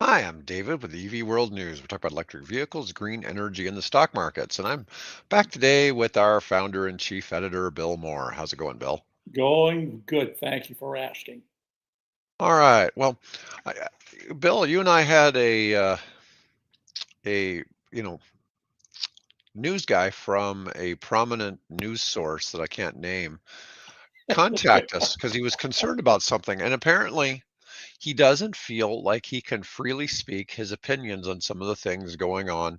Hi, I'm David with the EV World News. We talk about electric vehicles, green energy, and the stock markets. And I'm back today with our founder and chief editor, Bill Moore. How's it going, Bill? Going good. Thank you for asking. All right. Well, Bill, you and I had a news guy from a prominent news source that I can't name contact us because he was concerned about something, and apparently he doesn't feel like he can freely speak his opinions on some of the things going on.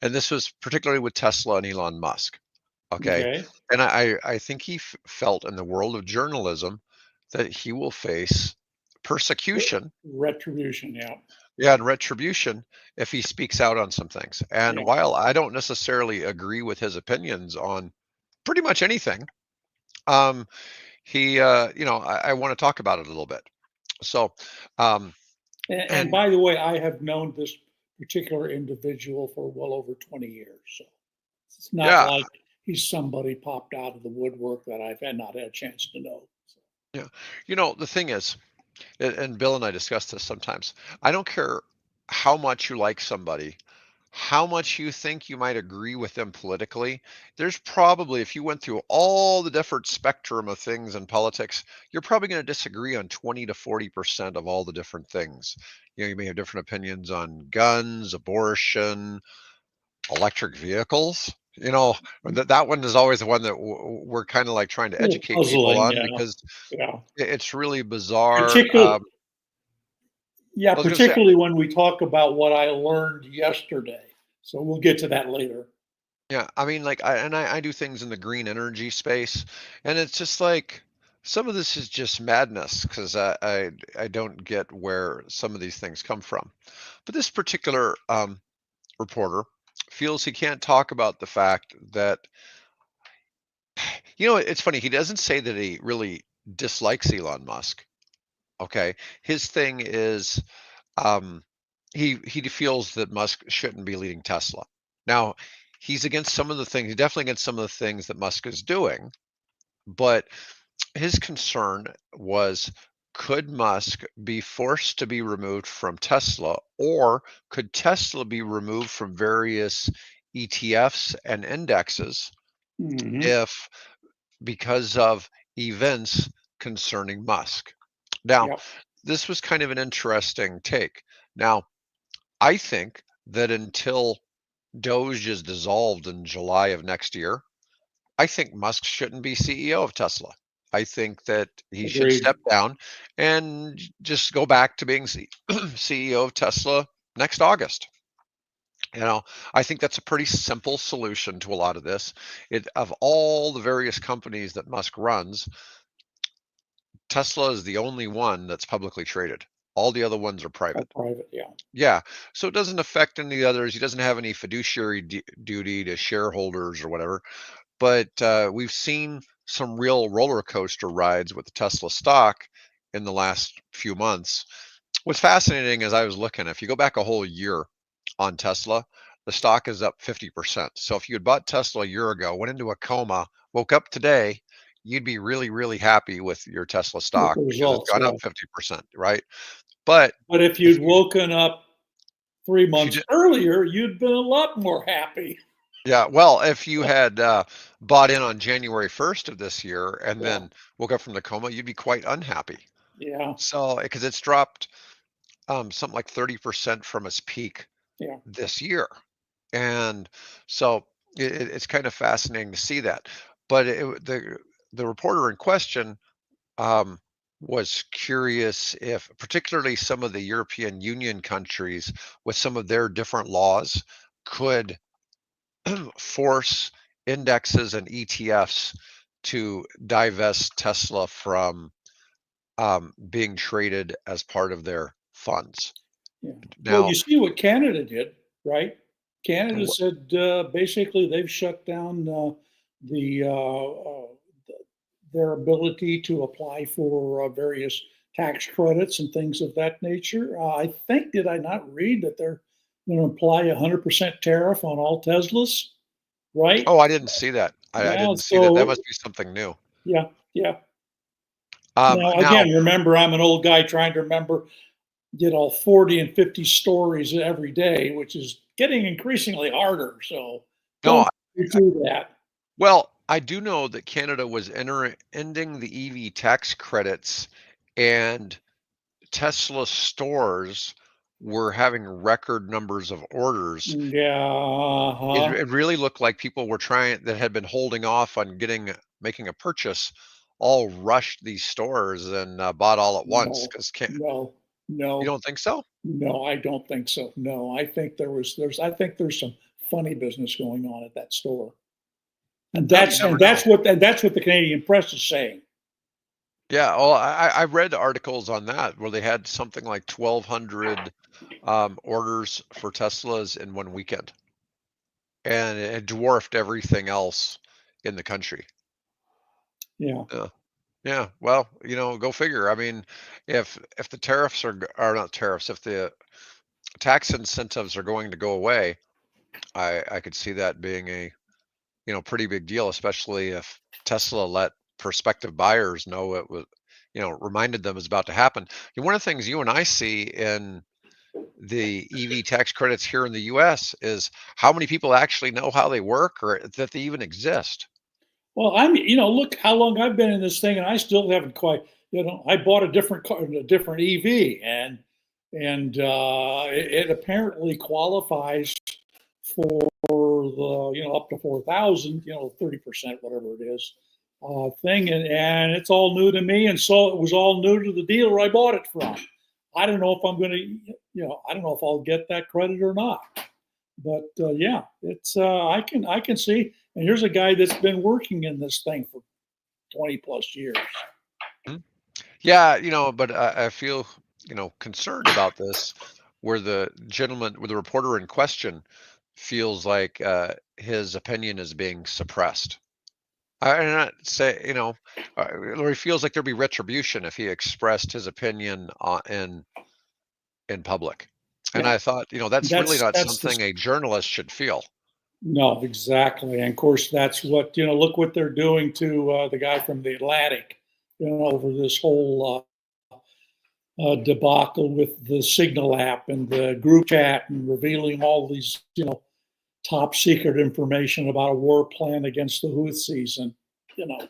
And this was particularly with Tesla and Elon Musk. Okay. Okay. And I think he felt in the world of journalism that he will face persecution, Retribution. Yeah. yeah, and retribution if he speaks out on some things. And Yeah. while I don't necessarily agree with his opinions on pretty much anything, um, I want to talk about it a little bit. So, um, And and by the way, I have known this particular individual for well over 20 years. So it's not yeah, like he's somebody popped out of the woodwork that I've not had a chance to know. So, yeah, the thing is, and Bill and I discuss this sometimes. I don't care how much you like somebody, how much you think you might agree with them politically. There's probably, if you went through all the different spectrum of things in politics, you're probably going to disagree on 20 to 40% of all the different things. You may have different opinions on guns, abortion, electric vehicles. That one is always the one that we're kind of like trying to a little educate people puzzling. on Yeah. because Yeah. it's really bizarre. Particular, yeah, I was going to say, particularly when we talk about what I learned yesterday. So we'll get to that later. yeah, I mean, like, I do things in the green energy space, and it's just like some of this is just madness because I don't get where some of these things come from. But this particular reporter feels he can't talk about the fact that, it's funny. He doesn't say that he really dislikes Elon Musk. Okay, his thing is um, he feels that Musk shouldn't be leading Tesla. Now, he's against some of the things. He's definitely against some of the things that Musk is doing. But his concern was, could Musk be forced to be removed from Tesla, or could Tesla be removed from various ETFs and indexes Hmm. if because of events concerning Musk? Now, Yep. this was kind of an interesting take. Now, I think that until Doge is dissolved in July of next year, I think Musk shouldn't be CEO of Tesla. I think that he should Agreed. step down and just go back to being CEO of Tesla next August. You know, I think that's a pretty simple solution to a lot of this. Of all the various companies that Musk runs, Tesla is the only one that's publicly traded. All the other ones are Or private. private. Yeah. Yeah, so it doesn't affect any of the others. He doesn't have any fiduciary duty to shareholders or whatever. But we've seen some real roller coaster rides with the Tesla stock in the last few months. What's fascinating is I was looking, if you go back a whole year on Tesla, the stock is up 50%. So if you had bought Tesla a year ago, went into a coma, woke up today, you'd be really, really happy with your Tesla With stock the because it's results. gone up Yeah. 50%, right? But But if if you'd you woken up three if you months did, earlier, you'd been a lot more happy. yeah, well, if you had bought in on January 1st of this year and Yeah. then woke up from the coma, you'd be quite unhappy. Yeah. So, because it's dropped something like 30% from its peak Yeah. this year. And so it's kind of fascinating to see that. But the reporter in question um, was curious if, particularly some of the European Union countries with some of their different laws, could force indexes and ETFs to divest Tesla from being traded as part of their funds. Yeah. Well, Now, you see what Canada did, right? Canada wh- said basically they've shut down the their ability to apply for various tax credits and things of that nature. I think, did I not read that they're going to apply 100% tariff on all Teslas, right? oh, I didn't see that. I Yeah. didn't see that. That So, must be something new. yeah, yeah. Now, Now, again, remember, I'm an old guy trying to remember 40 and 50 stories every day, which is getting increasingly harder. So No, don't do that. well, I do know that Canada was ending the EV tax credits, and Tesla stores were having record numbers of orders. Yeah. It really looked like people were trying that had been holding off on making a purchase, all rushed these stores and bought all at once No, because no, you no, don't think so? no, I don't think so. No, I think I think there's some funny business going on at that store. And Well, you never know. that's what the Canadian press is saying. Yeah, well, I read articles on that where they had something like 1,200 orders for Teslas in one weekend, and it dwarfed everything else in the country. Yeah. Yeah, yeah. Well, go figure. I mean, if the tariffs are not tariffs, if the tax incentives are going to go away, I could see that being a pretty big deal, especially if Tesla let prospective buyers know it was, reminded them it's about to happen. One of the things you and I see in the EV tax credits here in the US is how many people actually know how they work or that they even exist. Well, look how long I've been in this thing, and I still haven't quite. I bought a different car, a different EV, and it apparently qualifies for the up to 4,000, 30%, whatever it is, thing, and it's all new to me, and so it was all new to the dealer I bought it from. I don't know if I'm going to, I don't know if I'll get that credit or not. But yeah, it's I can see. And here's a guy that's been working in this thing for 20 plus years. Mhm. Yeah, but I feel, concerned about this where the reporter in question feels like his opinion is being suppressed. I'm not say, or he feels like there'd be retribution if he expressed his opinion in public. And Yeah, I thought, that's really not that's the something a journalist should feel. no, exactly. And of course, that's what look what they're doing to the guy from the Atlantic, over this whole debacle with the Signal app and the group chat and revealing all these top secret information about a war plan against the Houthis, and you know,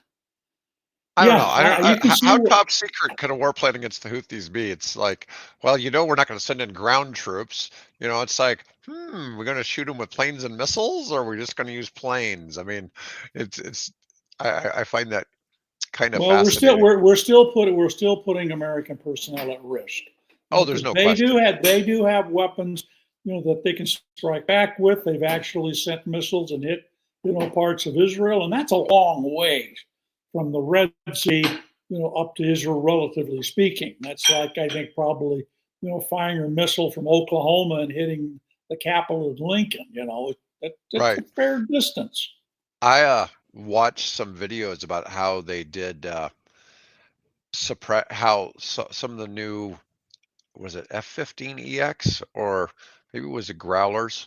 I don't know. yeah, I don't. you can see How what. top secret could a war plan against the Houthis be? It's like, well, we're not going to send in ground troops. It's like, we're going to shoot them with planes and missiles, or we're just going to use planes. I mean, it's. I find that kind of Well, fascinating. we're still putting American personnel at risk, Oh, there's because no question. they do have weapons, that they can strike back with. They've actually sent missiles and hit parts of Israel, and that's a long way from the Red Sea, up to Israel, relatively speaking. That's like, I think, probably firing a missile from Oklahoma and hitting the capital of Lincoln. It's a Right. fair distance. I watched some videos about how they did suppress some of the new, was it F-15EX or maybe it was the Growlers?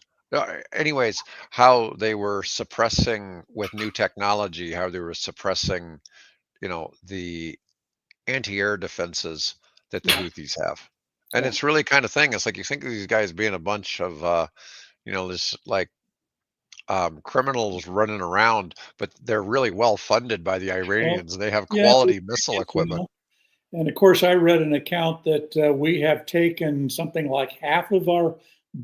Anyways, how they were suppressing with new technology, how they were suppressing, the anti-air defenses that the Houthis have. And Yeah. it's really kind of thing. It's like you think of these guys being a bunch of, this like criminals running around, but they're really well funded by the Well, Iranians. They have yeah, quality missile equipment. And of course, I read an account that we have taken something like half of our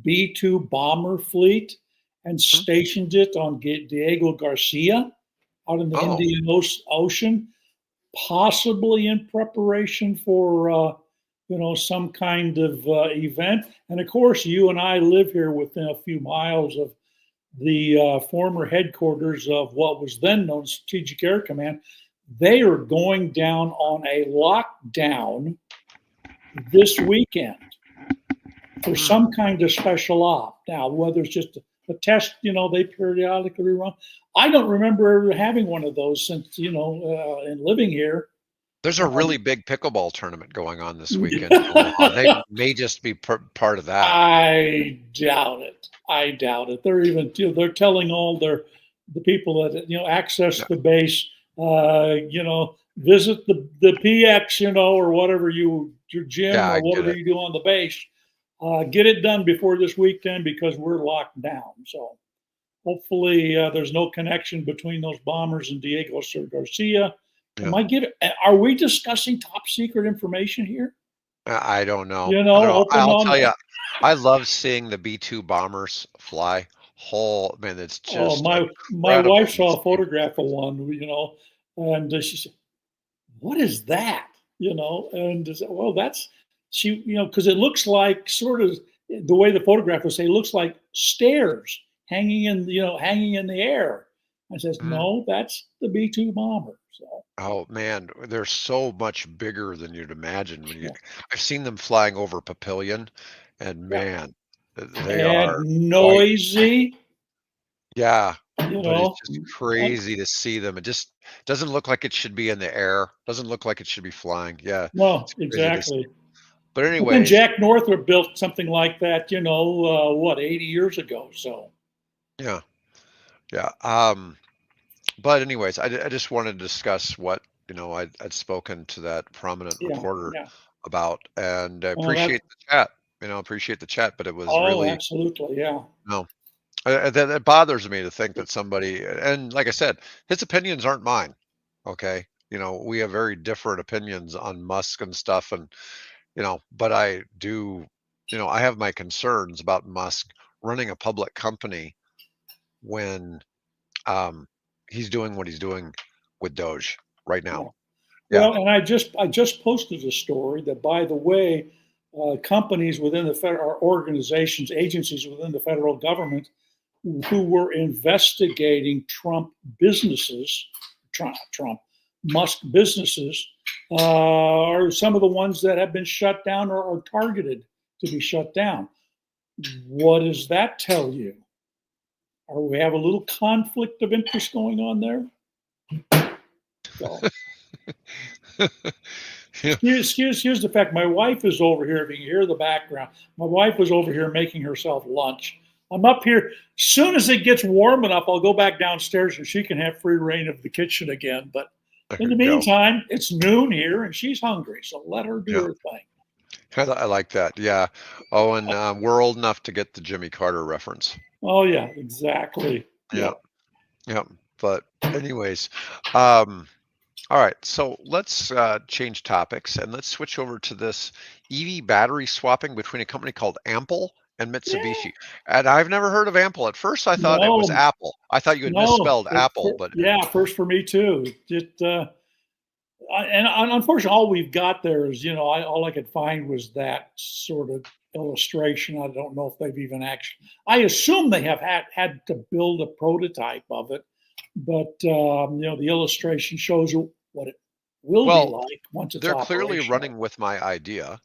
B 2 bomber fleet and Hmm? stationed it on Diego Garcia out in the Oh, Indian Ocean, possibly in preparation for some kind of event. And of course, you and I live here within a few miles of the former headquarters of what was then known as Strategic Air Command. They are going down on a lockdown this weekend for hmm. some kind of special op. Now, whether it's just a test, they periodically run. I don't remember ever having one of those since, and living here. There's a Um, really big pickleball tournament going on this weekend in Omaha. They may just be part of that. I doubt it. I doubt it. They're even they're telling all the people that access Yeah. the base, visit the PX, or whatever you Jim, Yeah, or I get whatever it. you do on the base. Get it done before this weekend because we're locked down. So hopefully there's no connection between those bombers and Diego Garcia. Yeah. Are we discussing top secret information here? I don't know. You I know, don't know. open I'll on tell you, I love seeing the B-2 bombers fly. Whole man, it's Oh, just my incredible wife to saw a see. photograph of one, and she said, "What is that?" And I said, well, that's because it looks like sort of the way the photograph was say, it looks like stairs hanging in the air. I says, Mhm. no, that's the B-2 bomber. So Oh man, they're so much bigger than you'd imagine when you. yeah, I've seen them flying over Papillion, and yeah, man, they and are quite. noisy, Yeah, you but it's know. just And, crazy to see them. It just doesn't look like it should be in the air. Doesn't look like it should be flying. Yeah, no, it's crazy to see. exactly. But But then anyways, Jack Northrop built something like that, 80 years ago. So yeah, yeah. But anyways, I just wanted to discuss what I'd spoken to that prominent yeah, reporter yeah. about, and I Well, appreciate the chat. Appreciate the chat, but it was oh, really absolutely, yeah, no. That it bothers me to think that somebody, and like I said, his opinions aren't mine. Okay, we have very different opinions on Musk and stuff, and but I do, I have my concerns about Musk running a public company when um, he's doing what he's doing with Doge right now. yeah. Yeah. Well, and I just posted a story that, by the way, companies within the federal, or organizations, agencies within the federal government who were investigating Trump, Musk businesses, are some of the ones that have been shut down or are targeted to be shut down. What does that tell you? Or we have a little conflict of interest going on there? So Yeah. Here's the fact. My wife is over here. If you can hear the background, my wife is over here making herself lunch. I'm up here. Soon as it gets warm enough, I'll go back downstairs and she can have free reign of the kitchen again. But There in you the go. meantime, it's noon here and she's hungry. So let her do Yeah. her thing. I like that. Yeah. Oh, and we're old enough to get the Jimmy Carter reference. Oh, yeah, exactly. Yeah. Yeah. Yeah. But anyways, um, all right. So let's change topics and let's switch over to this EV battery swapping between a company called Ample and Yeah. Mitsubishi. And I've never heard of Ample. At first, I thought it was No, Apple. I thought you had no. misspelled Apple, but Yeah, first for me too. And unfortunately, all we've got there is, all I could find was that sort of illustration. I don't know if they've even actually. I assume they have had to build a prototype of it, but the illustration shows you what it will be well, like once it's they're clearly operational. running with my idea.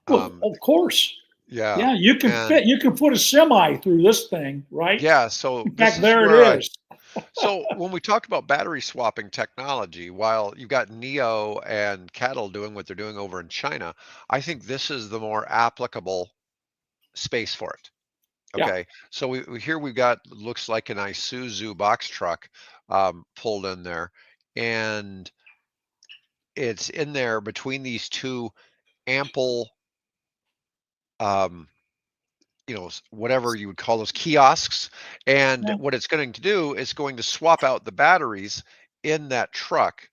Well, Um, of course, yeah. yeah, you can And fit. You can put a semi through this thing, right? yeah, so In this fact, is there where it is. so when we talk about battery swapping technology, while you've got Neo and Cattle doing what they're doing over in China, I think this is the more applicable space for it. Yeah, Okay, so here we've got looks like an Isuzu box truck pulled in there, and it's in there between these two ample, um, whatever you would call those kiosks. And yeah, what it's going to do is going to swap out the batteries in that truck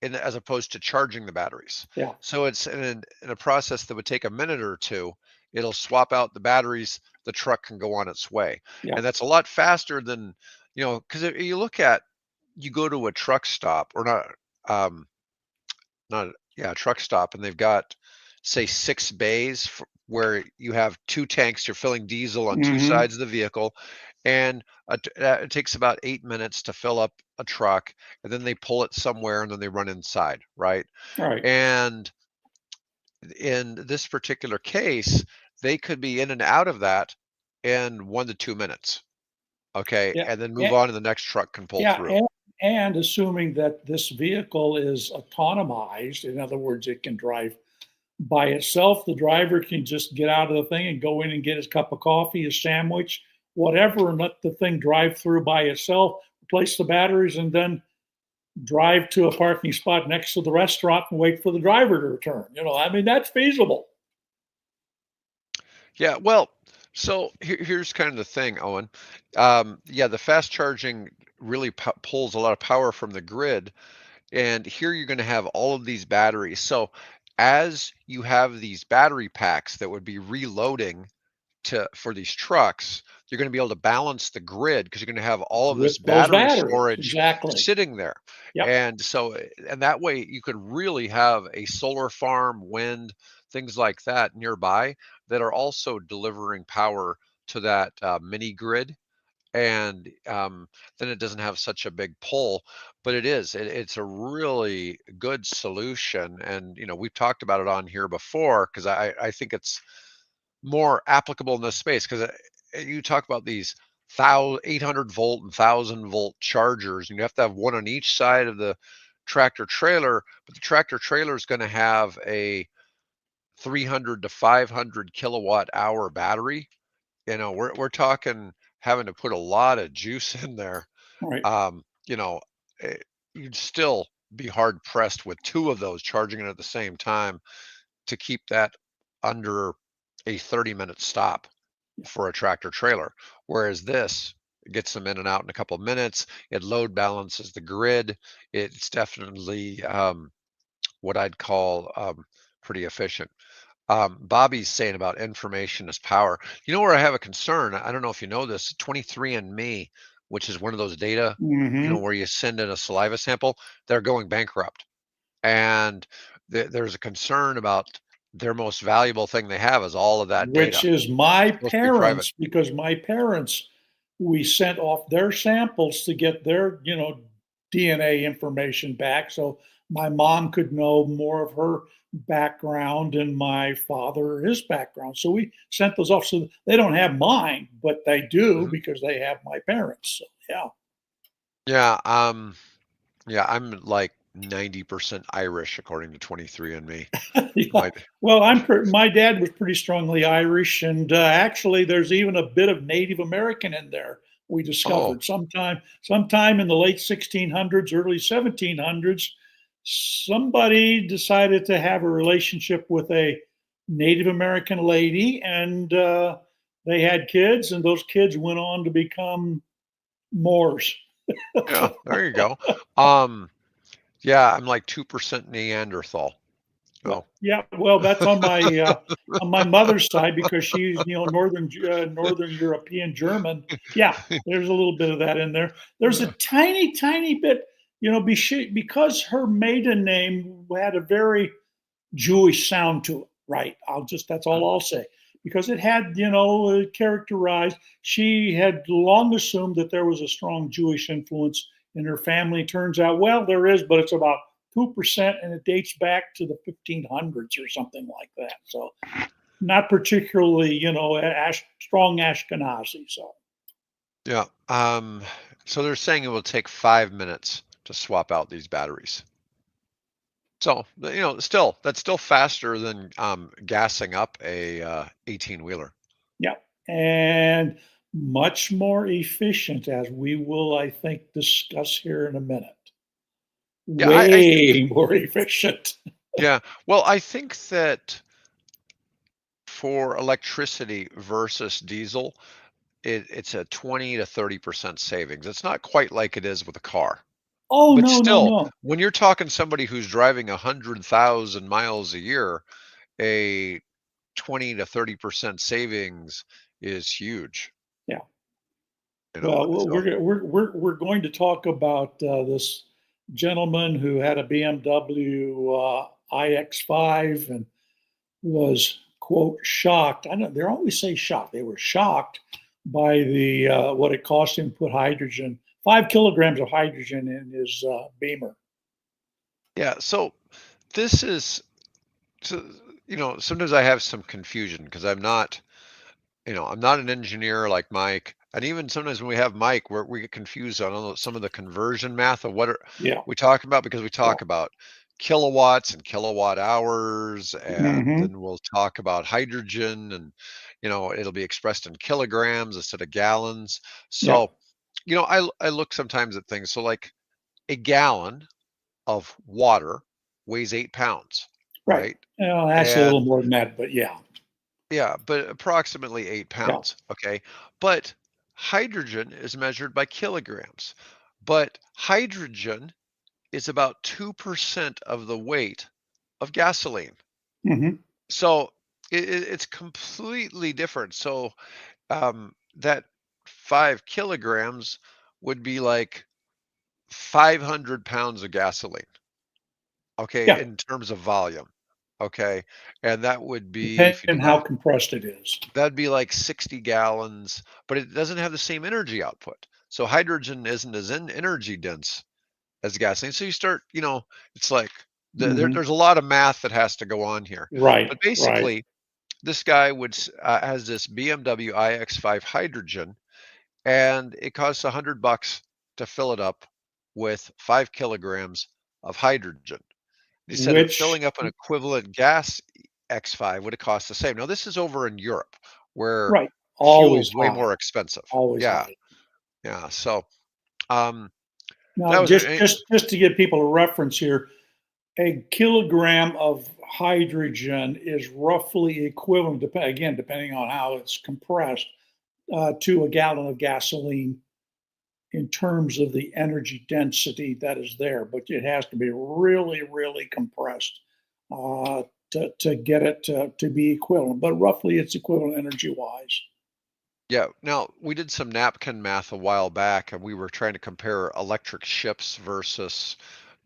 as opposed to charging the batteries. yeah, So it's in a process that would take a minute or two. It'll swap out the batteries. The truck can go on its way. yeah, And that's a lot faster than, because you look at, you go to a truck stop or um, not yeah, a truck stop, and they've got say 6 bays where you have 2 tanks, you're filling diesel on 2 hmm, sides of the vehicle, and it takes about 8 minutes to fill up a truck, and then they pull it somewhere, and then they run inside, right? all right, And in this particular case, they could be in and out of that in 1 to 2 minutes, okay? yeah. And then move Yeah, on, and the next truck can pull yeah, through. and assuming that this vehicle is autonomized, in other words, it can drive by itself, the driver can just get out of the thing and go in and get his cup of coffee, his sandwich, whatever, and let the thing drive through by itself, replace the batteries, and then drive to a parking spot next to the restaurant and wait for the driver to return. I mean, that's feasible. Yeah, well, so here's kind of the thing, Owen. Yeah, the fast charging really pulls a lot of power from the grid, and here you're going to have all of these batteries. So as you have these battery packs that would be reloading to for these trucks, you're going to be able to balance the grid because you're going to have all of With this those battery batteries. storage Exactly. sitting there. Yep. And so, and that way you could really have a solar farm, wind, things like that nearby that are also delivering power to that mini grid. And then it doesn't have such a big pull, but it's a really good solution. And, we've talked about it on here before because I think it's more applicable in this space because you talk about these 800-volt and 1,000-volt chargers, and you have to have one on each side of the tractor trailer, but the tractor trailer is going to have a 300 to 500 kilowatt hour battery. We're talking having to put a lot of juice in there. All right. Um, you know, eh, you'd still be hard pressed with two of those charging it at the same time to keep that under a 30-minute stop for a tractor trailer. Whereas this gets them in and out in a couple of minutes. It load balances the grid. It's definitely what I'd call pretty efficient. Bobby's saying about information is power. You know where I have a concern? I don't know if you know this. 23andMe, which is one of those data, Mm-hmm. where you send in a saliva sample, they're going bankrupt. And there's a concern about their most valuable thing they have is all of that Which data. is my It's supposed to be private. parents, because my parents, we sent off their samples to get their, DNA information back. So my mom could know more of her background and my father his background. So we sent those off. So they don't have mine, but they do Mhm. because they have my parents. So yeah. Yeah, yeah, I'm like 90% Irish according to 23andMe. Yeah. My Well, my dad was pretty strongly Irish, and actually, there's even a bit of Native American in there. We oh, discovered sometime in the late 1600s, early 1700s, somebody decided to have a relationship with a Native American lady, and they had kids, and those kids went on to become Moors. yeah, there you go. Um, yeah, I'm like 2% Neanderthal. Yeah, Oh, yeah. Well, that's on my mother's side because she's Northern European German. Yeah, there's a little bit of that in there. There's a yeah. tiny bit, because her maiden name had a very Jewish sound to it. Right. That's Mm, all I'll say because it had characterized. She had long assumed that there was a strong Jewish influence in her family. Turns out, well, there is, but it's about 2%, and it dates back to the 1500s or something like that. So not particularly, strong Ashkenazi. So yeah. So they're saying it will take 5 minutes to swap out these batteries. So, still, that's still faster than gassing up a 18-wheeler. yeah, and much more efficient, as we will, I think, discuss here in a minute. Yeah, I think, Way more efficient. yeah. Well, I think that for electricity versus diesel, it's a 20 to 30% savings. It's not quite like it is with a car. Oh, But no, no, still, no. when you're talking somebody who's driving 100,000 miles a year, a 20 to 30% savings is huge, Yeah. Well, so we're going to talk about this gentleman who had a BMW iX5 and was quote shocked. I know they always say shocked. They were shocked by the what it cost him to put 5 kilograms of hydrogen in his Beamer. yeah, so this is so, sometimes I have some confusion because I'm not an engineer like Mike. And even sometimes when we have Mike, we get confused on some of the conversion math of what are Yeah. we talk about because we Yeah. talk about kilowatts and kilowatt hours, and Hmm. then we'll talk about hydrogen, and it'll be expressed in kilograms instead of gallons. Yeah. So, I look sometimes at things. So like a gallon of water weighs 8 pounds, Right. right? Actually, a little And more than that, but yeah, yeah, but approximately eight yeah. pounds. Okay. But hydrogen is measured by kilograms. But hydrogen is about 2% of the weight of gasoline. Hmm. So it's completely different. So that 5 kilograms would be like 500 pounds of gasoline, okay, Yeah, in terms of volume. Okay. And that would be, if you depending do how that, compressed it is. that'd be like 60 gallons, but it doesn't have the same energy output. So hydrogen isn't as energy dense as gasoline. So you start, it's like Hmm. there's a lot of math that has to go on here. Right, But right. basically, this guy has this BMW iX5 hydrogen, and it costs $100 to fill it up with 5 kilograms of hydrogen. He said that Which, filling up an equivalent gas X5 would have cost the same. Now, this is over in Europe where right, always fuel's way high, more expensive. always Yeah, high. yeah. So um, Now, that was just it. just just to give people a reference here, a kilogram of hydrogen is roughly equivalent, again, depending on how it's compressed, to a gallon of gasoline in terms of the energy density that is there. But it has to be really, really compressed uh, to get it to be equivalent. But roughly, it's equivalent energy wise. Yeah. Now, we did some napkin math a while back, and we were trying to compare electric ships versus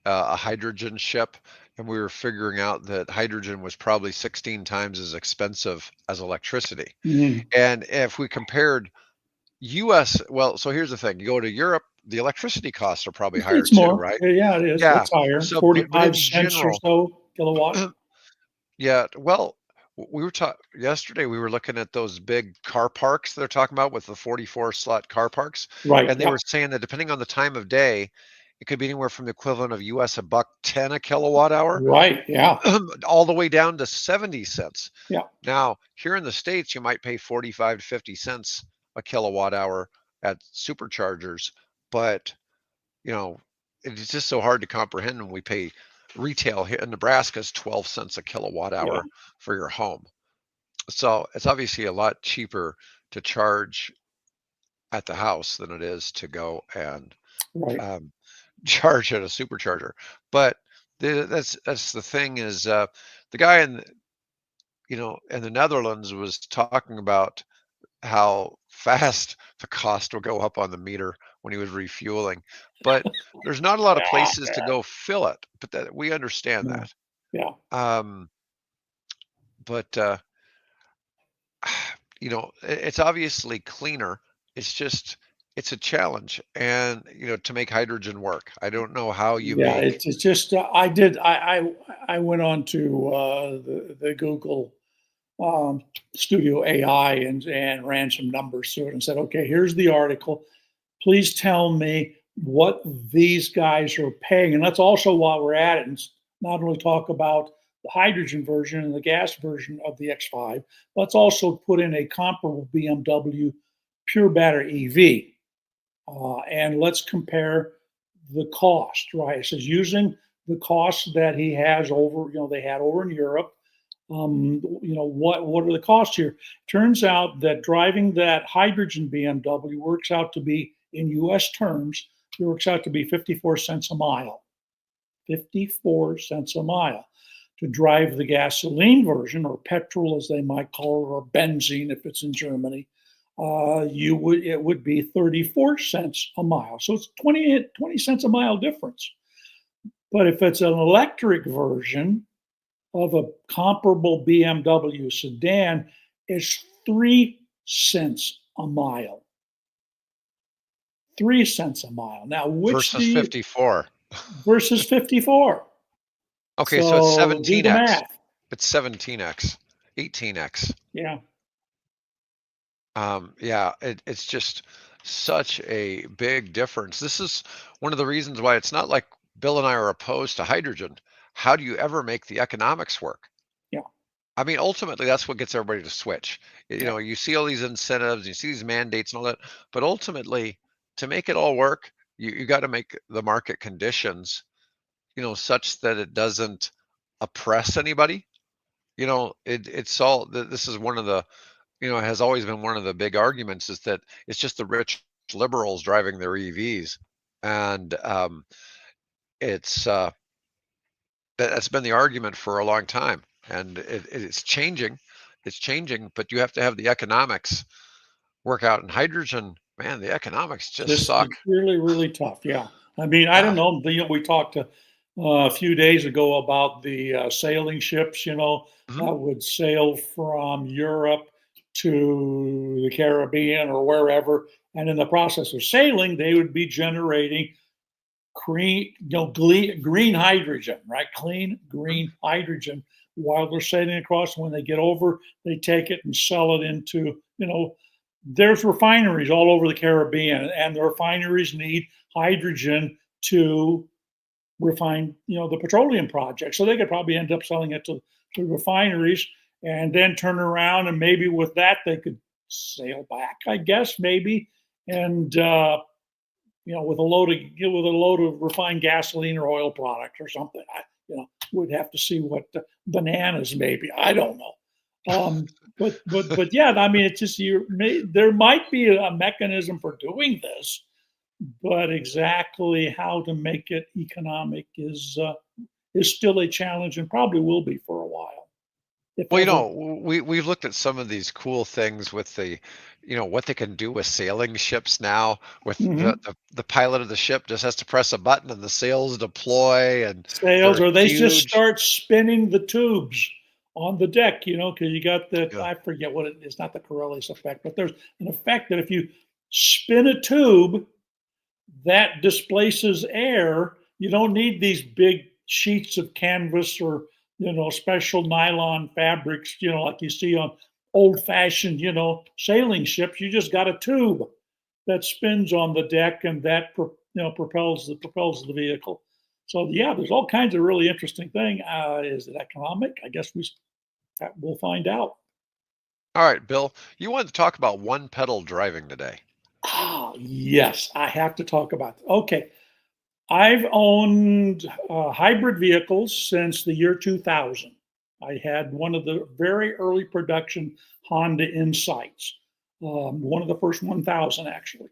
a hydrogen ship, and we were figuring out that hydrogen was probably 16 times as expensive as electricity. Mm. And if we compared US, well, so here's the thing. You go to Europe, the electricity costs are probably higher It's too, more. right? Yeah, it is. Yeah. It's higher, So, but 45 in cents or general, so kilowatt. yeah, well, we were talking yesterday, we were looking at those big car parks they're talking about with the 44 slot car parks, Right. and they Yeah. were saying that depending on the time of day, it could be anywhere from the equivalent of US a buck 10 a kilowatt hour Right. Yeah. all the way down to 70 cents. Yeah. Now, here in the States, you might pay 45 to 50 cents a kilowatt hour at superchargers, but it's just so hard to comprehend when we pay retail here in Nebraska is 12 cents a kilowatt Yeah. hour for your home. So it's obviously a lot cheaper to charge at the house than it is to go and Right. um, charge at a supercharger. But that's the thing is the guy in the Netherlands was talking about how fast the cost will go up on the meter when he was refueling. But there's not a lot of Yeah. places to go fill it, but that we understand Yeah. that. Yeah. Um, but it's obviously cleaner. It's just it's a challenge, and to make hydrogen work. I don't know how you Yeah. make. It's just I did I went on to the Google Studio AI and ran some numbers through it and said, okay, here's the article. Please tell me what these guys are paying. And let's also, while we're at it, and not only talk about the hydrogen version and the gas version of the X5, let's also put in a comparable BMW pure battery EV. And let's compare the cost, right? It says using the cost that he has over, they had over in Europe. What are the costs here? Turns out that driving that hydrogen BMW works out to be, in U.S. terms, it works out to be 54 cents a mile. 54 cents a mile. To drive the gasoline version, or petrol as they might call it, or benzene if it's in Germany, it would be 34 cents a mile. So it's 20 cents a mile difference. But if it's an electric version of a comparable BMW sedan, it's 3 cents a mile. 3 cents a mile. Now, which do Versus you, 54. versus 54? Okay, so it's So do the 17x. math. It's 17x, 18x. Yeah. Yeah, it's just such a big difference. This is one of the reasons why it's not like Bill and I are opposed to hydrogen. How do you ever make the economics work? Yeah. I mean, ultimately, that's what gets everybody to switch. Yeah. You see all these incentives, you see these mandates and all that, but ultimately, to make it all work, You got to make the market conditions, such that it doesn't oppress anybody. It's all this is one of the, has always been one of the big arguments is that it's just the rich liberals driving their EVs, and it's that's been the argument for a long time, and it's changing. It's changing, but you have to have the economics work out. And hydrogen, man, the economics just Just suck. really, really tough. Yeah. I mean, I don't Ah, know. We talked a few days ago about the sailing ships, mhm. that would sail from Europe to the Caribbean or wherever. And in the process of sailing, they would be generating green hydrogen, right? Clean Mhm. green hydrogen while they're sailing across. When they get over, they take it and sell it into, there's refineries all over the Caribbean, and the refineries need hydrogen to refine, the petroleum project. So they could probably end up selling it to refineries and then turn around, and maybe with that they could sail back, I guess, maybe, and with a load of refined gasoline or oil product or something. We'd have to see what bananas maybe. I don't know. But yeah, I mean, it's just there might be a mechanism for doing this, but exactly how to make it economic is still a challenge and probably will be for a while, if Well, ever. we've looked at some of these cool things with the, what they can do with sailing ships now, with Hmm. the pilot of the ship just has to press a button and the sails deploy, and Sails, they're or they just huge. start spinning the tubes on the deck, because you got the, Yeah. I forget what it is, not the Coriolis effect, but there's an effect that if you spin a tube that displaces air, you don't need these big sheets of canvas or, special nylon fabrics, like you see on old fashioned, sailing ships. You just got a tube that spins on the deck, and that propels the vehicle. So yeah, there's all kinds of really interesting thing. Is it economic? I guess we'll find out. All right, Bill, you wanted to talk about one pedal driving today. Yes, I have to talk about that. Okay, I've owned hybrid vehicles since the year 2000. I had one of the very early production Honda Insights, one of the first 1000 actually.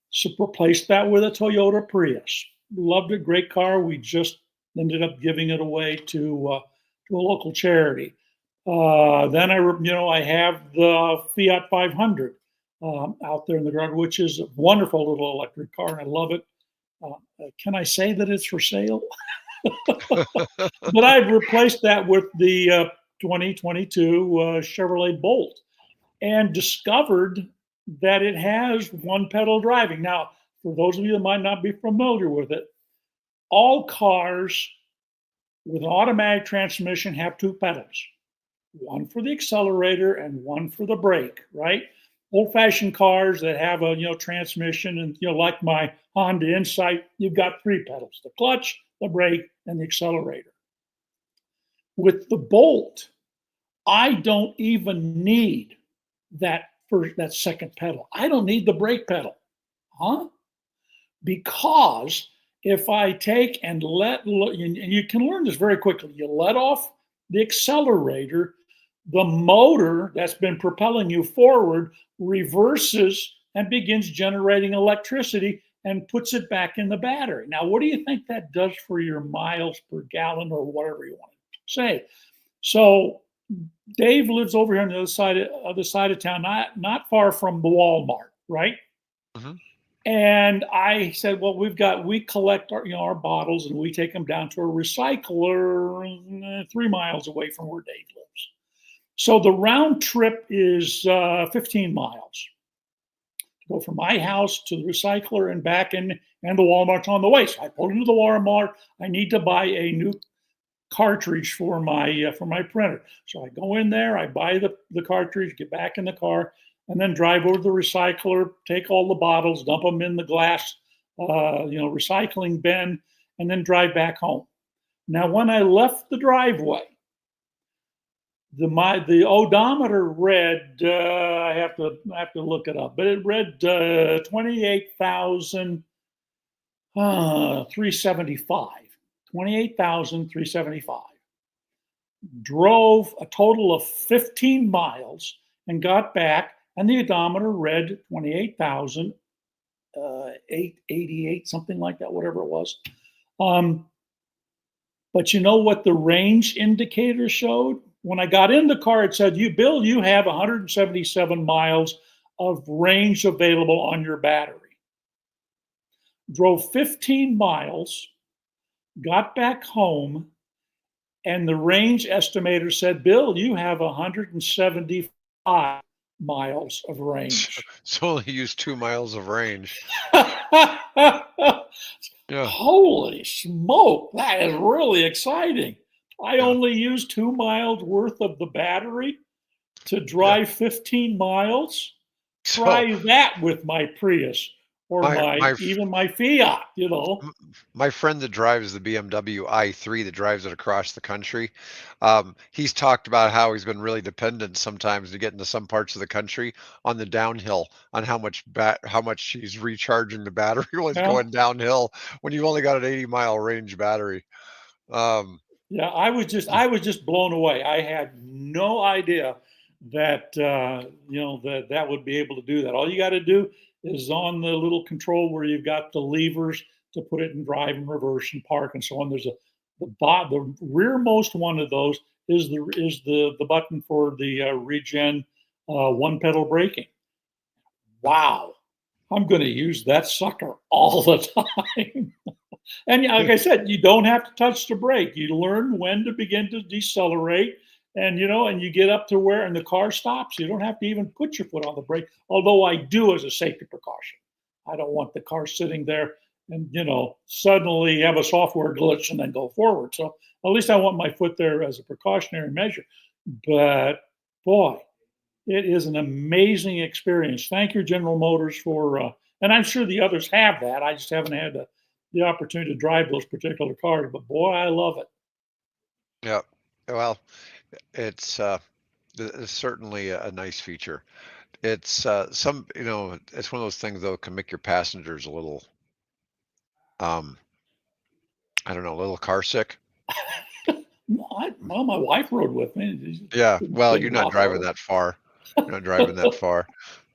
So replaced that with a Toyota Prius. Loved it, great car. We just ended up giving it away to a local charity. Then I have the Fiat 500 out there in the garage, which is a wonderful little electric car, and I love it. Can I say that it's for sale? But I've replaced that with the 2022 Chevrolet Bolt, and discovered that it has one pedal driving. Now, for those of you that might not be familiar with it, all cars with an automatic transmission have two pedals, one for the accelerator and one for the brake, right? Old fashioned cars that have a transmission, and like my Honda Insight, you've got three pedals: the clutch, the brake, and the accelerator. With the Bolt, I don't even need that second pedal. I don't need the brake pedal. Huh? Because if I take and and you can learn this very quickly, you let off the accelerator, the motor that's been propelling you forward reverses and begins generating electricity and puts it back in the battery. Now, what do you think that does for your miles per gallon or whatever you want to say? So Dave lives over here on the other side of town, not far from the Walmart, right? Mhm. And I said, well, we collect our bottles, and we take them down to a recycler 3 miles away from where Dave lives. So the round trip is 15 miles to go from my house to the recycler and back, and the Walmart's on the way. So I pull into the Walmart. I need to buy a new cartridge for my printer. So I go in there, I buy the cartridge, get back in the car, and then drive over to the recycler, take all the bottles, dump them in the glass, recycling bin, and then drive back home. Now, when I left the driveway, the odometer read I have to look it up, but it read 28,000 375, 28,375. Drove a total of 15 miles and got back, and the odometer read 28,888, something like that, whatever it was. But you know what the range indicator showed? When I got in the car, it said, Bill, you have 177 miles of range available on your battery. Drove 15 miles, got back home, and the range estimator said, Bill, you have 175 miles of range. So only used 2 miles of range. Yeah. Holy smoke, that is really exciting. I Yeah. only used 2 miles worth of the battery to Yeah. drive 15 miles. So Try that with my Prius or my even my Fiat, my friend that drives the BMW i3 that drives it across the country, he's talked about how he's been really dependent sometimes to get into some parts of the country on the downhill, on how much he's recharging the battery while he's Yeah. going downhill when you've only got an 80-mile range battery. Um, Yeah, I was just blown away. I had no idea that that would be able to do that. All you got to do is on the little control where you've got the levers to put it in drive and reverse and park and so on. There's the rearmost one of those is the button for the regen one pedal braking. Wow, I'm going to use that sucker all the time. And like I said, you don't have to touch the brake. You learn when to begin to decelerate, and you get up to where, and the car stops. You don't have to even put your foot on the brake. Although I do as a safety precaution. I don't want the car sitting there and suddenly have a software glitch and then go forward. So at least I want my foot there as a precautionary measure. But boy, it is an amazing experience. Thank you, General Motors, and I'm sure the others have that. I just haven't had the opportunity to drive those particular cars, but boy, I love it. yeah. Well, it's it's certainly a nice feature. It's it's one of those things though can make your passengers a little um I don't know, a little car sick. Well, my wife rode with me. Yeah, well, you're Didn't not bother driving her. that far. You're not driving that far.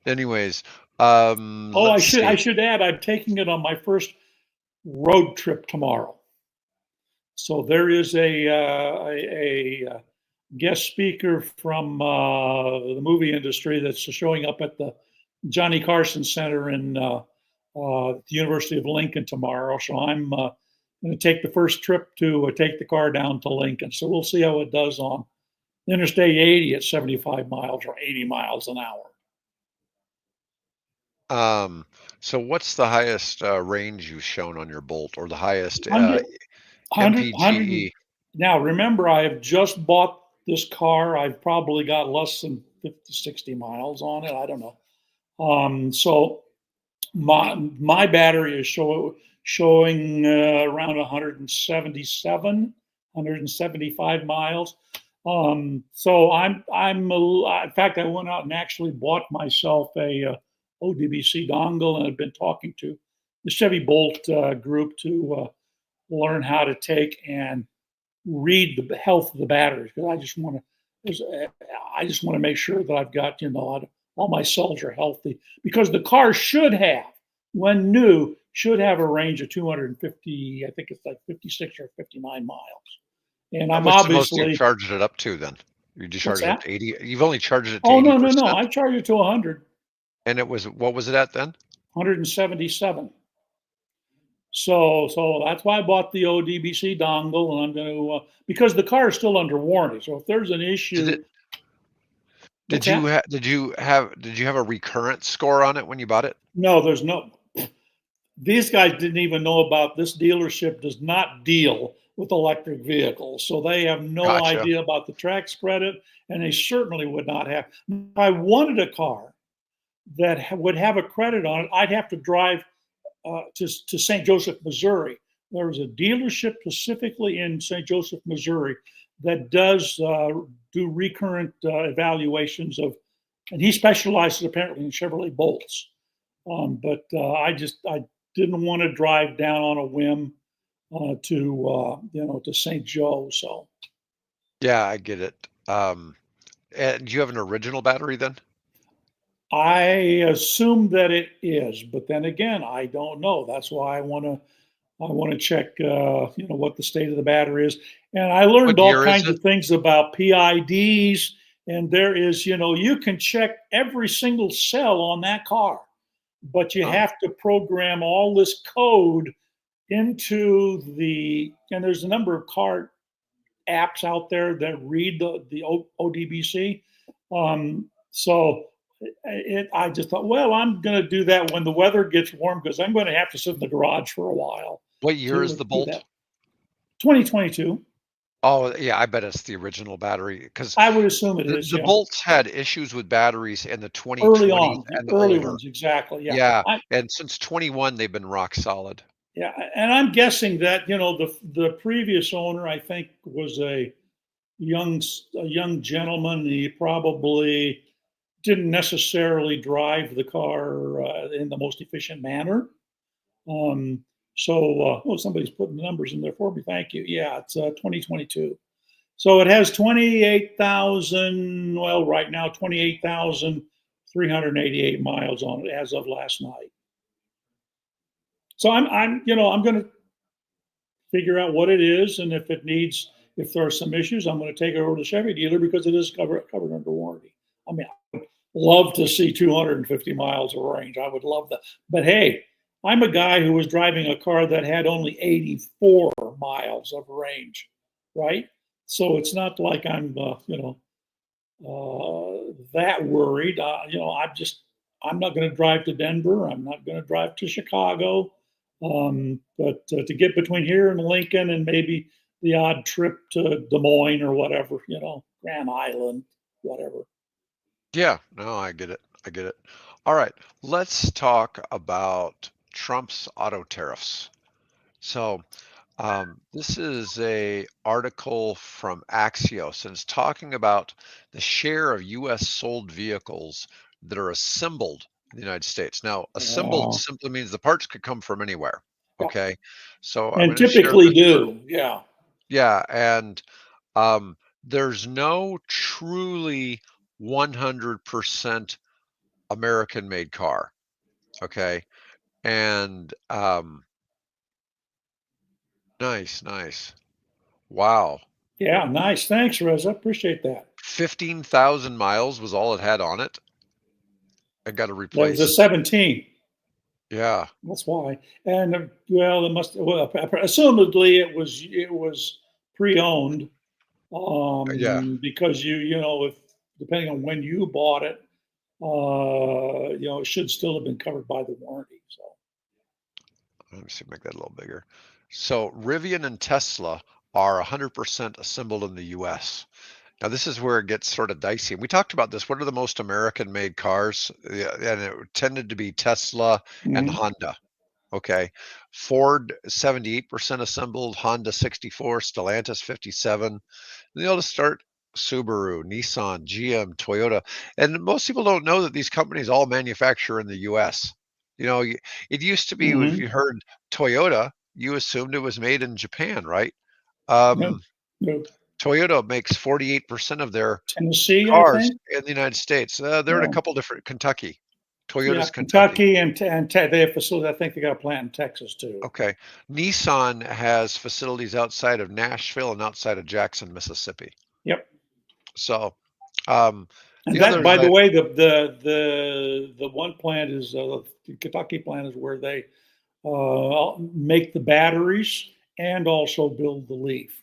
Anyways, Oh, I let's should I see. should add, I'm taking it on my first road trip tomorrow. So there is a guest speaker from the movie industry that's showing up at the Johnny Carson Center in the University of Lincoln tomorrow. So I'm going to take the first trip to take the car down to Lincoln. So we'll see how it does on Interstate 80 at 75 miles or 80 miles an hour. Um, so what's the highest range you've shown on your Bolt or the highest 100. MPGE? Now, remember, I have just bought this car. I've probably got less than 50, 60 miles on it. I don't know. So my battery is showing around 177, 175 miles. So in fact, I went out and actually bought myself a ODBC dongle, and I've been talking to the Chevy Bolt group to learn how to take and read the health of the batteries, because I just want to make sure that I've got all my cells are healthy, because the car should have, when new, should have a range of 250. I think it's like 56 or 59 miles, and I'm What's the most you've obviously. charged it up to then? You just What's charged it up that? to 80. You've only charged it to Oh, no, no, no! 80%. I charge it to 100, And it was what was it at then? 177. So that's why I bought the ODBC dongle, and I'm going to because the car is still under warranty. So if there's an Did issue, it what's that? did you have a recurrent score on it when you bought it? No, there's no. These guys didn't even know about this dealership. Does not deal with electric vehicles, so they have no Gotcha. idea about the tax credit, and they certainly would not have. If I wanted a car that would have a credit on it, I'd have to drive to St. Joseph, Missouri. There's a dealership specifically in St. Joseph, Missouri, that does do recurrent evaluations of, and he specializes apparently in Chevrolet Bolts. But didn't want to drive down on a whim to St. Joe. So Yeah, I get it. And do you have an original battery then? I assume that it is, but then again, I don't know. That's why I want to check, what the state of the battery is. And I What learned all year is kinds it? of things about PIDs. And there is, you can check every single cell on that car, but you Oh, have to program all this code into and there's a number of car apps out there that read the ODBC. So I just thought, well, I'm going to do that when the weather gets warm because I'm going to have to sit in the garage for a while what year is to the do Bolt? that. 2022. Oh, yeah, I bet it's the original battery because I would assume it the is. the Yeah, Bolts had issues with batteries in the early 2020s on, the and the early older. ones, exactly. Yeah, Yeah, and since 21, they've been rock solid. yeah, and I'm guessing that the previous owner, I think, was young a young gentleman. He probably didn't necessarily drive the car in the most efficient manner. Um, somebody's putting the numbers in there for me. Thank you. Yeah, it's 2022. So it has 28,000, well, right now, 28,388 miles on it as of last night. So I'm going to figure out what it is. And if there are some issues, I'm going to take it over to the Chevy dealer because it is covered under warranty. I mean, love to see 250 miles of range. I would love that. But hey, I'm a guy who was driving a car that had only 84 miles of range, right? So it's not like that worried. I'm not going to drive to Denver. I'm not going to drive to Chicago. But to get between here and Lincoln and maybe the odd trip to Des Moines or whatever, Grand Island, whatever. Yeah, no, I get it. I get it. All right, let's talk about Trump's auto tariffs. So, this is a article from Axios, and it's talking about the share of U.S. sold vehicles that are assembled in the United States. Now, assembled Uh, simply means the parts could come from anywhere. yeah. Okay, so I'm And going to share typically this first. do. Yeah. Yeah, and um, there's no truly 100% American-made car. Okay, and nice, nice. Wow. Yeah. Nice. Thanks, Reza. Appreciate that. 15,000 miles was all it had on it and got to That was a replace. 17. Yeah, That's why. And well, assumedly it was pre-owned, yeah. because if depending on when you bought it, it should still have been covered by the warranty. So Let me see, make that a little bigger. So Rivian and Tesla are 100% assembled in the US. Now this is where it gets sort of dicey. We talked about this. What are the most American-made cars? Yeah, and it tended to be Tesla and mhm. Honda. Okay. Ford 78% assembled, Honda 64, Stellantis 57. They'll just start Subaru, Nissan, GM, Toyota. And most people don't know that these companies all manufacture in the US. You know, it used to be if Mhm. you heard Toyota, you assumed it was made in Japan, right? No, Um, no. Toyota makes 48% of their Tennessee, I cars think. in the United States. They're in a Yeah. couple different Kentucky. Yeah, Toyota's Kentucky. Kentucky and they have facilities. I think they got a plant in Texas too. Okay. Nissan has facilities outside of Nashville and outside of Jackson, Mississippi. Yep. So, um, And the that, others, by the I, way, the one plant is the Kentucky plant is where they make the batteries and also build the Leaf,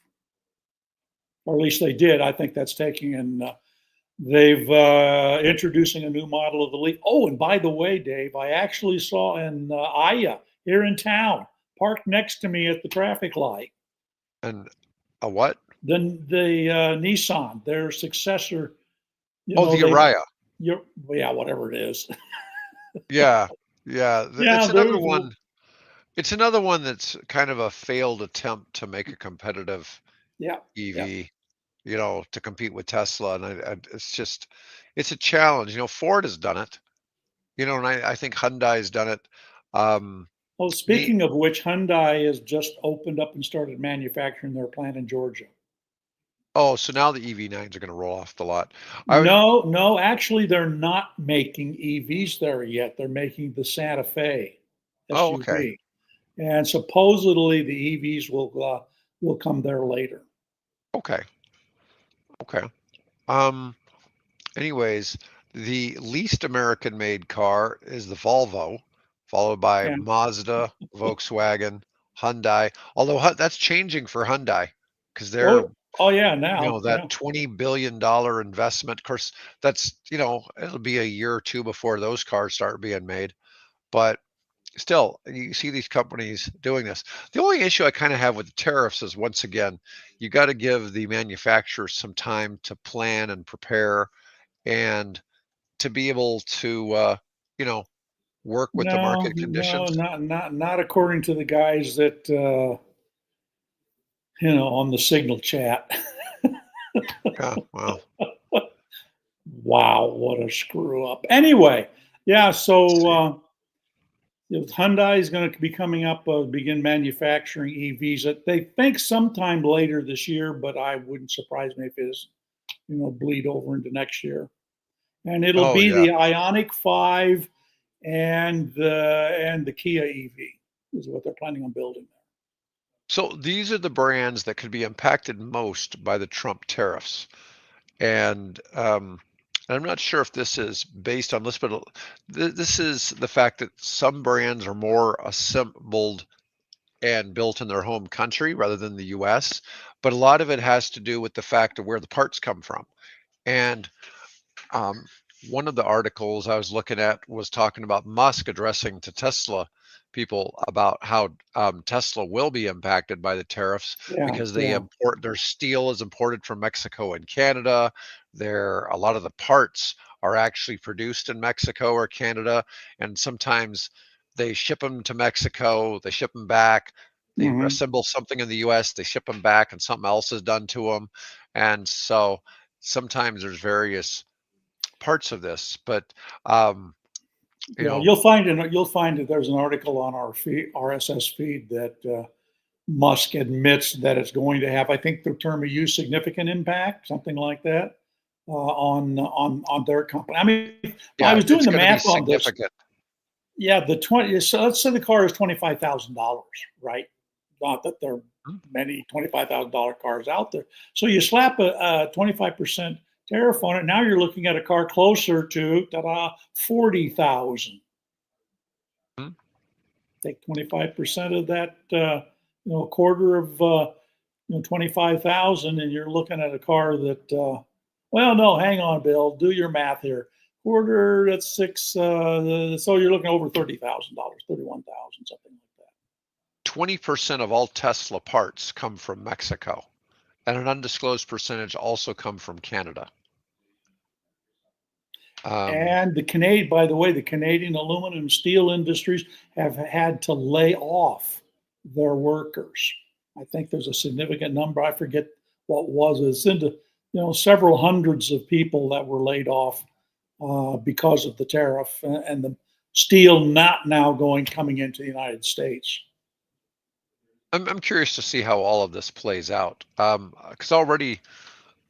or at least they did. I think that's taking and they've introducing a new model of the Leaf. Oh, and by the way, Dave, I actually saw in Aya here in town, parked next to me at the traffic light. and a what? Then the Nissan, their successor, Oh, the they, Araya. yeah, whatever it is. Yeah, yeah. Yeah, It's another there's, one. It's another one that's kind of a failed attempt to make a competitive yeah, yeah, EV, to compete with Tesla. And it's just, it's a challenge. Ford has done it, and I think Hyundai's done it. Um, Oh, speaking of which, Hyundai has just opened up and started manufacturing their plant in Georgia. Oh, so now the EV9s are going to roll off the lot. I would, No, no, actually, they're not making EVs there yet. They're making the Santa Fe oh, okay, SUV, and supposedly the EVs will come there later. okay, okay. Um, Anyways, the least American-made car is the Volvo, followed by Yeah. Mazda, Volkswagen, Hyundai. Although that's changing for Hyundai because they're, Oh, oh yeah. Now, that yeah. $20 billion investment. Of course, that's, it'll be a year or two before those cars start being made. But still, you see these companies doing this. The only issue I kind of have with the tariffs is, once again, you got to give the manufacturers some time to plan and prepare and to be able to, you know, work with the No, market no, conditions. not according to the guys that on the Signal chat. Yeah, well, Wow, what a screw up. Anyway, yeah. let's So see. Hyundai is going to be coming up, begin manufacturing EVs. They think sometime later this year, but I wouldn't surprise me if it is, bleed over into next year. And it'll Oh be yeah. the Ionic 5 and the Kia EV is what they're planning on building. So these are the brands that could be impacted most by the Trump tariffs. And I'm not sure if this is based on this, but this is the fact that some brands are more assembled and built in their home country rather than the US. But a lot of it has to do with the fact of where the parts come from. And Um, one of the articles I was looking at was talking about Musk addressing to Tesla people about how Tesla will be impacted by the tariffs Yeah, because they yeah. import their steel is imported from Mexico and Canada. A lot of the parts are actually produced in Mexico or Canada, and sometimes they ship them to Mexico, they ship them back, they Hmm. assemble something in the US, they ship them back, and something else is done to them. And so sometimes there's various parts of this, but um, you Yeah, know, you'll find that there's an article on our feed, RSS feed that Musk admits that it's going to have. I think the term he used, significant impact, something like that, on their company. I mean, I yeah, was doing it's the going to be math on this. significant. Yeah, the 20. So let's say the car is $25,000, right? Not that there are Mm, many $25,000 cars out there. So you slap a 25% tariff on it. Now you're looking at a car closer to 40,000. mm. Take 25% of that, a quarter of 25,000, and you're looking at a car that. Well, no, hang on, Bill. Do your math here. Quarter, that's six. So you're looking over $30,000, 31,000, something like that. 20% of all Tesla parts come from Mexico, and an undisclosed percentage also come from Canada. Um, And by the way, the Canadian aluminum and steel industries have had to lay off their workers. I think there's a significant number. I forget what was. It's into several hundreds of people that were laid off because of the tariff and the steel not now coming into the United States. I'm curious to see how all of this plays out, because already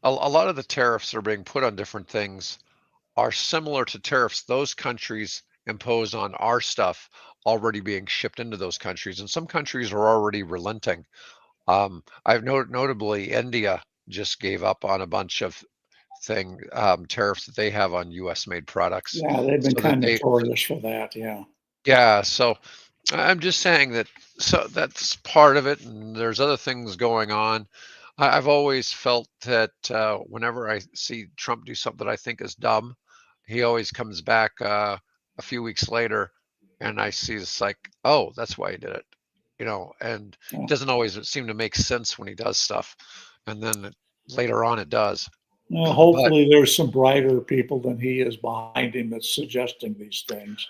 a lot of the tariffs that are being put on different things are similar to tariffs those countries impose on our stuff already being shipped into those countries, and some countries are already relenting. I've notably India just gave up on a bunch of tariffs that they have on U.S. made products, Yeah, they've been so that kind of they notorious for that. Yeah. yeah. So I'm just saying that, so that's part of it, and there's other things going on. I've always felt that whenever I see Trump do something that I think is dumb, he always comes back a few weeks later, and I see it's like, oh, that's why he did it, and it Yeah. doesn't always seem to make sense when he does stuff, and then later on it does. Well, But hopefully there's some brighter people than he is behind him that's suggesting these things.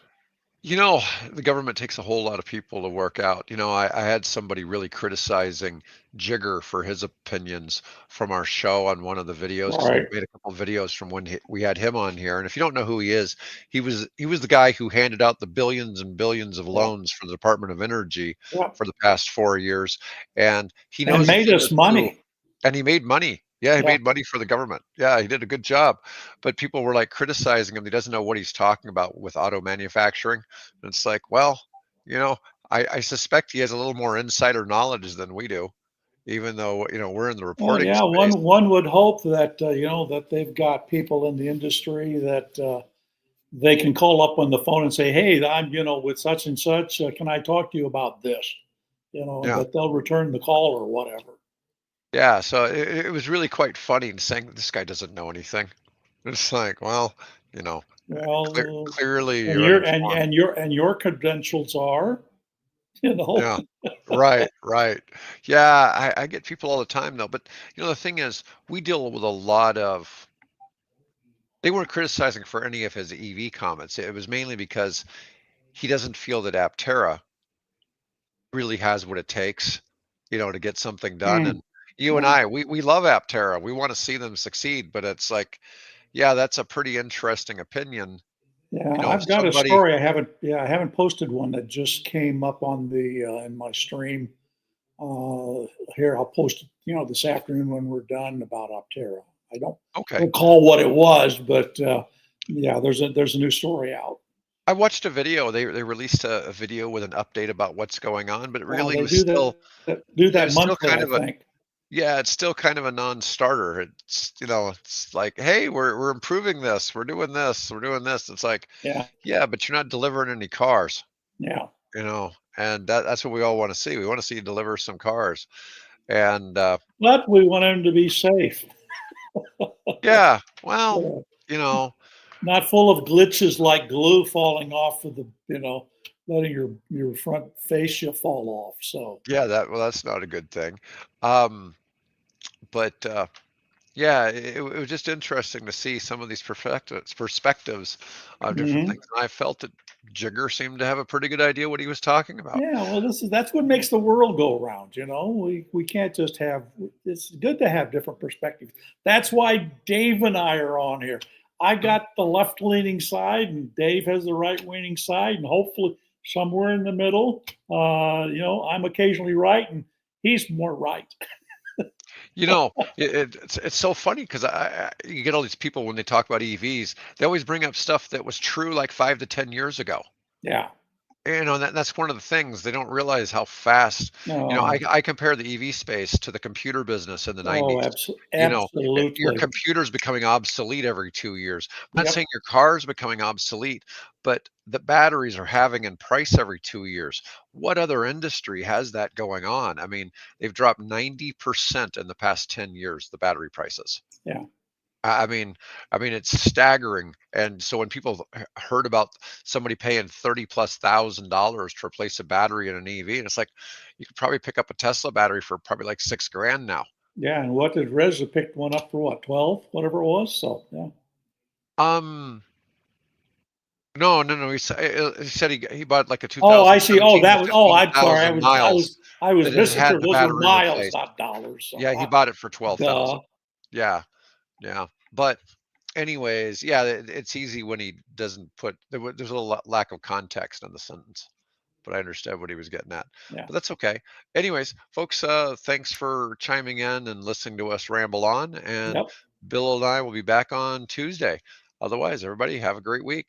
You know, the government takes a whole lot of people to work out. I had somebody really criticizing Jigger for his opinions from our show on one of the videos because we Right. made a couple of videos from when we had him on here. And if you don't know who he is, he was the guy who handed out the billions and billions of Yeah. loans for the Department of Energy Yeah. for the past 4 years, and he And knows a made thing or us two. money. And he made money. Yeah, he Yeah. made money for the government. Yeah, he did a good job. But people were like criticizing him. He doesn't know what he's talking about with auto manufacturing. And it's like, well, you know, I suspect he has a little more insider knowledge than we do, even though, we're in the Well, reporting yeah, space. one would hope that that they've got people in the industry that they can call up on the phone and say, "Hey, I'm with such and such. Can I talk to you about this?" And Yeah. that they'll return the call or whatever. Yeah. So it was really quite funny and saying that this guy doesn't know anything. It's like, well, you know, Well, clearly and you're your and uninformed. and your credentials are, you know, Yeah. Right, right. Yeah, I get people all the time though, but the thing is, we deal with a lot of they weren't criticizing for any of his EV comments. It was mainly because he doesn't feel that Aptera really has what it takes, to get something done. mm, And you and yeah, we love Aptera. We want to see them succeed, but it's like, yeah, that's a pretty interesting opinion. yeah. If I've got a somebody story. I haven't posted one that just came up on the in my stream. Uh, Here, I'll post it, this afternoon when we're done about Optera. I don't Okay. recall what it was, but yeah, there's a new story out. I watched a video. They released a video with an update about what's going on, but it really They was still do yeah, that it's still monthly, kind I of a think. yeah, it's still kind of a non-starter. It's like, hey, we're improving this, we're doing this, we're doing this. It's like, Yeah, yeah, but you're not delivering any cars, yeah. and that's what we all want to see. We want to see you deliver some cars, and But we want them to be safe, yeah, well, uh, you know, not full of glitches like glue falling off of the, letting your front fascia fall off. So, yeah, that's not a good thing. Um, but Yeah, it was just interesting to see some of these perspectives of different mhm. things, and I felt that Jigger seemed to have a pretty good idea what he was talking about. Yeah, well, that's what makes the world go round. We can't just have. It's good to have different perspectives. That's why Dave and I are on here. I Mm. got the left leaning side, and Dave has the right leaning side, and hopefully somewhere in the middle. I'm occasionally right, and he's more right. It's so funny because you get all these people when they talk about EVs, they always bring up stuff that was true like 5 to 10 years ago. Yeah. That's one of the things they don't realize how fast. No. I compare the EV space to the computer business in the Oh, 90s. Your absolutely. computer's becoming obsolete every 2 years. I'm not Yep. saying your car is becoming obsolete, but the batteries are having in price every 2 years. What other industry has that going on? I mean, they've dropped 90% in the past 10 years, the battery prices. Yeah. I mean, it's staggering. And so when people heard about somebody paying 30 plus $1,000 to replace a battery in an EV, and it's like you could probably pick up a Tesla battery for probably like 6 grand now. Yeah. And what did Reza picked one up for? What, 12, whatever it was? So yeah. Um, no, no, no. He said he bought like a Oh, I see. Oh, 2017 that with was. Oh, I'm sorry. 15,000 miles I was that it had misinterpreted. the Those were battery miles, replaced. not dollars. So, Yeah, he bought it for 12,000. duh. Yeah, yeah. But anyways, yeah, it's easy when he doesn't put there's a little lack of context in the sentence. But I understand what he was getting at. Yeah. But that's okay. Anyways, folks, thanks for chiming in and listening to us ramble on. And Yep. Bill and I will be back on Tuesday. Otherwise, everybody have a great week.